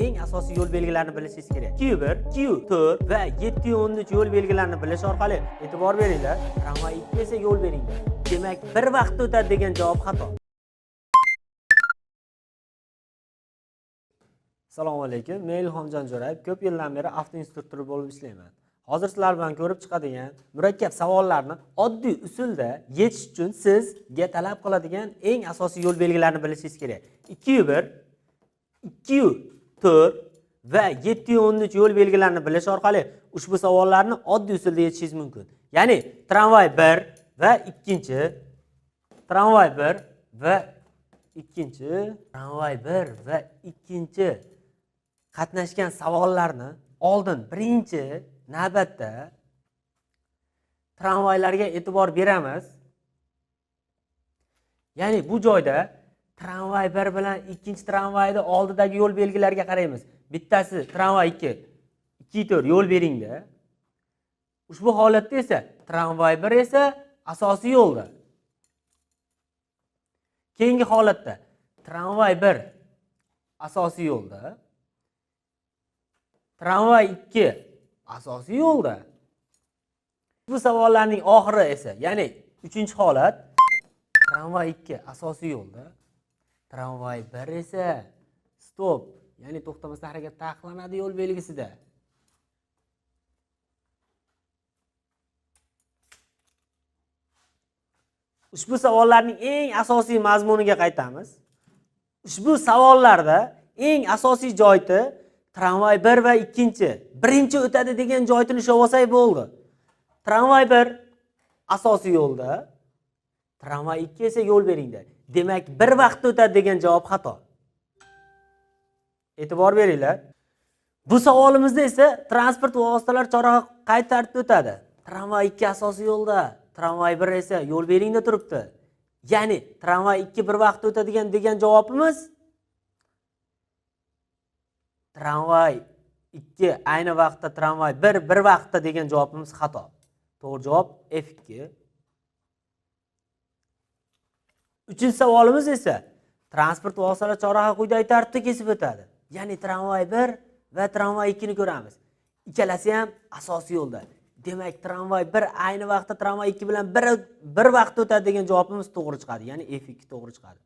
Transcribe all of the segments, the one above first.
eng asosiy yo'l belgilarini bilishingiz kerak. Q1, Q4 va 7-13 yo'l belgilarini bilish orqali e'tibor beringlar. Tramvay 2 esa yo'l beringlar. Demak, bir vaqtda o'tadi degan javob xato. Assalomu alaykum. Men Ilhomjon Jo'rayev. Ko'p yildan beri avtoinstruktor bo'lib ishlayman. Hozir sizlar bilan ko'rib chiqadigan murakkab savollarni oddiy usulda yechish uchun sizga talab qiladigan eng asosiy yo'l belgilarini bilishingiz kerak. 2-1, 2-4 va 7-13 yo'l belgilarini bilish orqali ushbu savollarni oddiy usulda yechishingiz mumkin. Ya'ni tramvay 1 va 2, tramvay 1 va 2, tramvay 1 va 2 qatnashgan savollarni oldin birinchi navbatda tramvaylarga e'tibor beramiz. Ya'ni bu joyda tramvay 1 bilan 2 tramvayda oldidagi yo'l belgilariga qaraymiz. Bittasi tramvay 2, 2-4 yo'l beringda. Ushbu holatda esa tramvay 1 esa asosiy yo'lda. Keyingi holatda tramvay 1 asosiy yo'lda, tramvay 2 asosiy yo'lda. Bu savollarning oxiri esa, ya'ni 3-holat tramvay 2 asosiy yo'lda, tramvay 1 esa stop, ya'ni to'xtamasdan harakat taqiqlanadi yo'l belgisida. Ushbu savollarning eng asosiy mazmuniga qaytamiz. Ushbu savollarda eng asosiy joyda tramvay 1 va 2 birinchi o'tadi degan joyni ushlab olsak bo'ldi. Tramvay 1 asosiy yo'lda, tramvay 2 esa yo'l beringlar. Demak, bir vaqtda o'tadi degan javob xato. E'tibor beringlar. Bu savolimizda esa transport vositalari chorraha qay tartibda o'tadi? Tramvay 2 asosiy yo'lda, tramvay 1 esa yo'l beringda turibdi. Ya'ni tramvay 2 bir vaqtda o'tadigan degan javobimiz tramvay 2 ayni vaqtda, tramvay 1 bir vaqtda degan javobimiz xato. To'g'ri javob F2. Uchinchi savolimiz esa transport vositalari chorraha quyidagi tartibda kesib o'tadi. Ya'ni tramvay 1 va tramvay 2 ni ko'ramiz. Ikkalasi ham asosiy yo'lda. Demak, tramvay 1 ayni vaqtda tramvay 2 bilan bir vaqtda o'tadi degan javobimiz to'g'ri chiqadi. Ya'ni F2 to'g'ri chiqadi.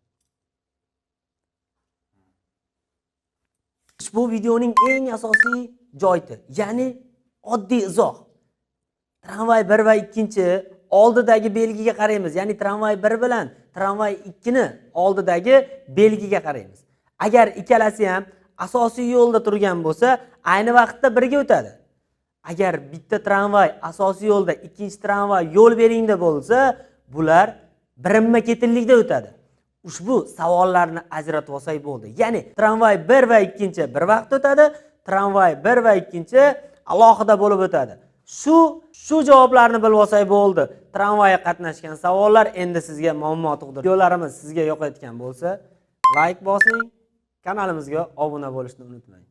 Ushbu videoning eng asosiy joyi, ya'ni oddiy izoh. Tramvay 1 va 2 oldidagi belgiga qaraymiz. Ya'ni tramvay 1 bilan tramvay 2 ni oldidagi belgiga qaraymiz. Agar ikkalasi ham asosiy yo'lda turgan bo'lsa, ayni vaqtda birga o'tadi. Agar bitta tramvay asosiy yo'lda, ikkinchi tramvay yo'l beringda bo'lsa, bular birinma-ketinlikda o'tadi. Ushbu savollarni ajratib olsak bo'ldi. Ya'ni tramvay 1 va 2 bir vaqtda o'tadi, tramvay 1 va 2 alohida bo'lib o'tadi. Shu javoblarni bilib olsak bo'ldi. Tramvayga qatnashgan savollar endi sizga muammo tug'diradi. Videolarimiz sizga yoqayotgan bo'lsa, like bosing, kanalimizga obuna bo'lishni unutmang.